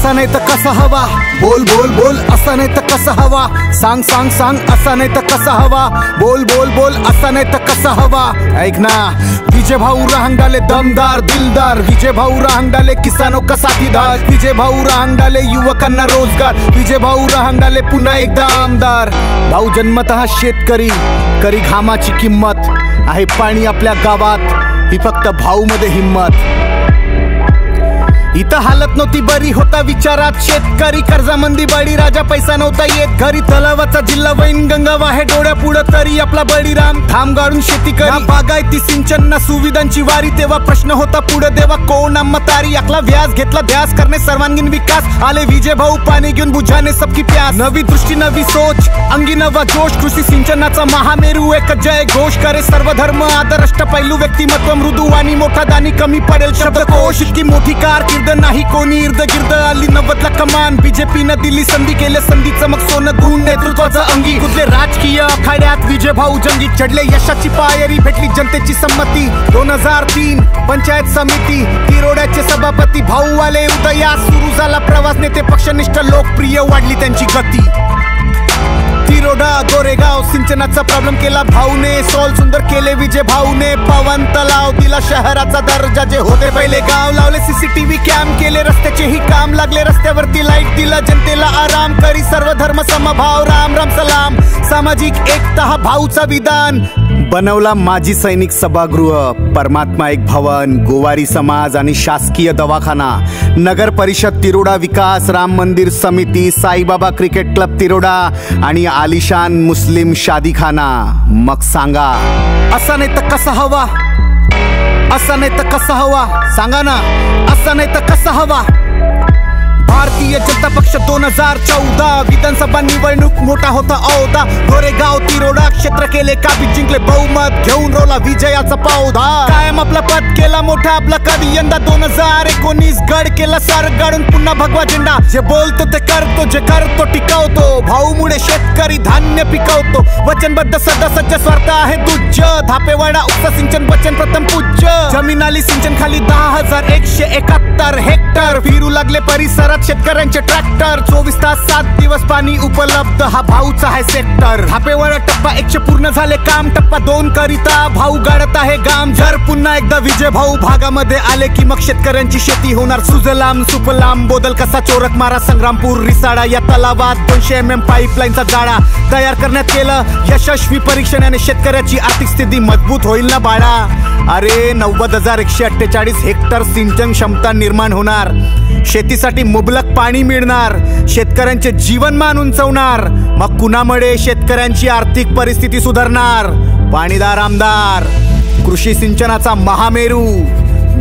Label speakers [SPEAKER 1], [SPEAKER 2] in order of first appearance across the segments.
[SPEAKER 1] असा नाही तर कसा हवा, बोल बोल बोल असा नाही तर कसा हवा, सांग सांग सांग असा नाही तर कसा हवा, बोल बोल बोल असा नाही तर कसा हवा. ऐक ना, विजय भाऊ रहांगडाले दमदार दिलदार, विजय भाऊ रहांगडाले किसानो का साथीदार, विजय भाऊ रहांगडाले युवकांना रोजगार, विजय भाऊ रहांगडाले पुन्हा एकदा आमदार. भाऊ जन्मतः शेतकरी, करी घामाची किंमत, आहे पाणी आपल्या गावात, ही फक्त भाऊ मध्ये हिम्मत. इथं हालत नव्हती बरी, होता विचारात शेतकरी, कर्जामंदी बळी राजा, पैसा नव्हता येत घरी, तलावाचा जिल्हा वैन गंगा वाहे डोळ्या पुढं, तरी आपला बळीराम थांब गाडून शेती करी. बागायती सिंचन ना सुविधांची वारी, तेव्हा प्रश्न होता पुढे देवा कोण मतारी, आखला व्याज घेतला ध्यास करणे सर्वांगीण विकास, आले विजय भाऊ पाणी घेऊन बुझाने सबकी प्यास. नवी दृष्टी नवी सोच, अंगी नवा जोश, कृषी सिंचनाचा महामेरू एक जय घोष, करे सर्व धर्म आदर, अष्टपैलू व्यक्तिमत्व, मृदू आणि मोठा दानी, कमी पडेल शब्दकोश, इतकी मोठी कारकीर्द नाही कोणी इर्द गिर्द, आली 90ला कमान, बीजेपीनं दिली संधी, केले संधी चमक सोनं गुण, नेतृत्वाचं अंगी, कुठले राजकीय आखाड्यात विजय भाऊ जंगी, चढले यशाची पायरी, भेटली जनतेची संमती. 2003 पंचायत समिती, तिरोड्याचे सभापती, भाऊ आले उदयास, सुरू झाला प्रवास, नेते पक्षनिष्ठ लोकप्रिय, वाढली त्यांची गती. तिरोडा गोरेगाव सिंचनाचा प्रॉब्लेम केला भाऊने सॉल्व, सुंदर केले विजय भाऊने, पवन तलाव दिला शहराचा दर्जा, जे होते पहिले गाव, लावले सीसीटीव्ही कॅम, केले रस्त्याचेही काम, लागले रस्त्यावरती लाईट, दिला जनतेला आराम, करी सर्व धर्म समभाव, राम राम सलाम, सामाजिक एकता हा भाऊचा विधान, बनवला माजी सैनिक सभागृह, परमात्मा एक भवन, गोवारी समाज आणि शासकीय दवाखाना, नगर परिषद तिरोडा विकास, राम मंदिर समिती, साईबाबा क्रिकेट क्लब तिरोडा आणि आलिशान मुस्लिम शादीखाना. मग सांगा असा नाही तर कसा हवा, असा नाही तर कसा हवा, सांगा ना असा नाही तर कसा हवा. भारतीय जनता पक्ष 2014 विधानसभा निवडणूक मोठा होता औदा, गोरेगाव तिरोडा क्षेत्र केले काबीज, जिंकले बहुमत घेऊन रोला विजयाचा पावधा, कायम आपला पद केला मोठा आपला कधी, यंदा 2019 गड केला सार गाडून पुन्हा भगवा झेंडा, जे बोलतो ते करतो, जे करतो टिकवतो, भाऊ मुळे शेतकरी धान्य पिकवतो, वचनबद्ध सदा सज्ज स्वार्थ आहे तुझ्य, धापेवाडा उपसा सिंचन वचन प्रथम पूज्य, जमीन आली सिंचन खाली 10,171 हेक्टर, फिरू लागले परिसरात शेतकऱ्यांचे ट्रॅक्टर, 24 तास 7 दिवस पाणी उपलब्ध, हा भाऊचा आहे सेक्टर. धापेवाडा टप्पा 100 पूर्ण झाले काम, टप्पा 2 करिता भाऊ गाडत आहे गाम, जर पुन्हा एकदा विजय भाऊ भागामध्ये आले की मग शेतकऱ्यांची शेती होणार सुजलाम सुफलाम, बोदल कसा चोरक मारा, संग्रामपूर रिसाडा या तलावात 200 mm पाईपलाईनचा जाळा तयार करण्यात केलं यशस्वी परीक्षण, आणि शेतकऱ्याची आर्थिक स्थिती मजबूत होईल ना बाळा. अरे 90,148 हेक्टर सिंचन क्षमता निर्माण होणार, शेतीसाठी मुबलक पाणी मिळणार, शेतकऱ्यांचे जीवनमान उंचवणार, मग कुणामुळे शेतकऱ्यांची आर्थिक परिस्थिती सुधारणार? पाणीदार आमदार, कृषी सिंचनाचा महामेरू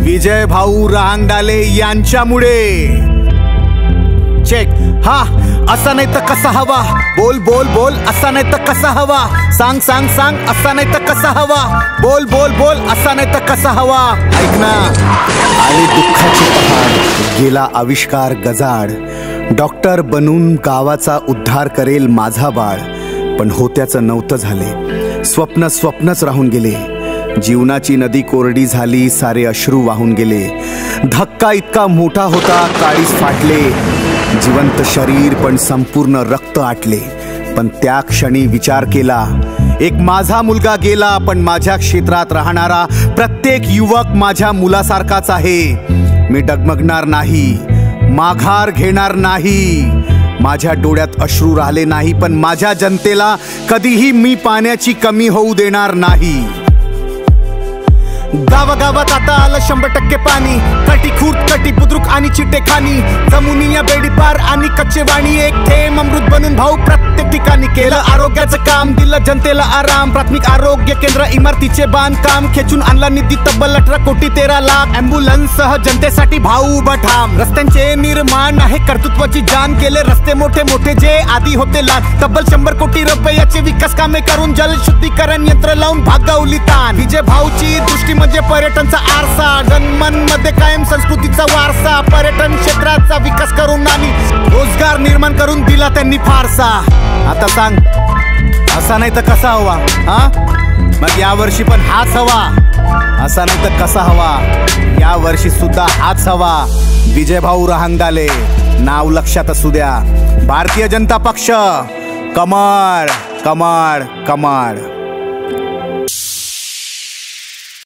[SPEAKER 1] विजय भाऊ रहांगडाले यांच्यामुळे. चेक. हा असा नाही तर कसा हवा, बोल बोल बोल असा नाही तर कसा हवा, सांग सांग सांग असा नाही तर कसा हवा, बोल बोल बोल असा नाही तर कसा हवा. ऐक ना, आली दुःखाची पहाड, गेला आविष्कार गजाड, डॉक्टर बनून गावाचा उद्धार करेल माझा बाळ, पण होत्याचं नव्हतं झाले, स्वप्न स्वप्नच राहून गेले, जीवनाची नदी कोरडी झाली, सारे अश्रू वाहून गेले, धक्का इतका मोठा होता काळीस फाटले, जिवंत शरीर पण संपूर्ण रक्त आटले, पण त्या क्षणी विचार केला, एक माझा मुलगा गेला, पण माझ्या क्षेत्रात राहणारा प्रत्येक युवक माझ्या मुलासारखाच आहे. मी डगमगणार नाही, माघार घेणार नाही, माझ्या डोळ्यात अश्रू राहिले नाही, पण माझ्या जनतेला कधीही मी पाण्याची कमी होऊ देणार नाही. गावागावात आता आलं 100% पाणी, कटी खुर्द कटी बुद्रुक आणि चिटेखानी, जमुनिया बेडीपार आणि कच्चे वाणी, एक थेंब अमृत बनून भाऊ प्रत्येक ठिकाणी केलं आरोग्याचं काम, दिलं जनतेला आराम, प्राथमिक आरोग्य केंद्र इमारतीचे बांधकाम, खेचून आणला निधी तब्बल 18 कोटी 13 लाख, ॲम्ब्युलन्स सह जनतेसाठी भाऊ उभा ठाम, रस्त्यांचे निर्माण आहे कर्तृत्वाची जाण, केले रस्ते मोठे मोठे जे आधी होते लहान, तब्बल 100 कोटी रुपयाचे विकास कामे करून जल शुद्धीकरण यंत्र लावून भागवली ताण. विजय भाऊची दृष्टी म्हणजे पर्यटनचा आरसा, जनमन मध्ये कायम संस्कृतीचा वारसा, पर्यटन क्षेत्राचा विकास करून आणि रोजगार निर्माण करून दिला त्यांनी फारसा. आता सांग असा नाही तर कसा हवा, हा मग या वर्षी पण हाच हवा, असा नाही तर कसा हवा, या वर्षी सुद्धा हाच हवा. विजय भाऊ रहांगडाले. नाव लक्षात असू द्या, भारतीय जनता पक्ष. कमळ कमळ कमळ.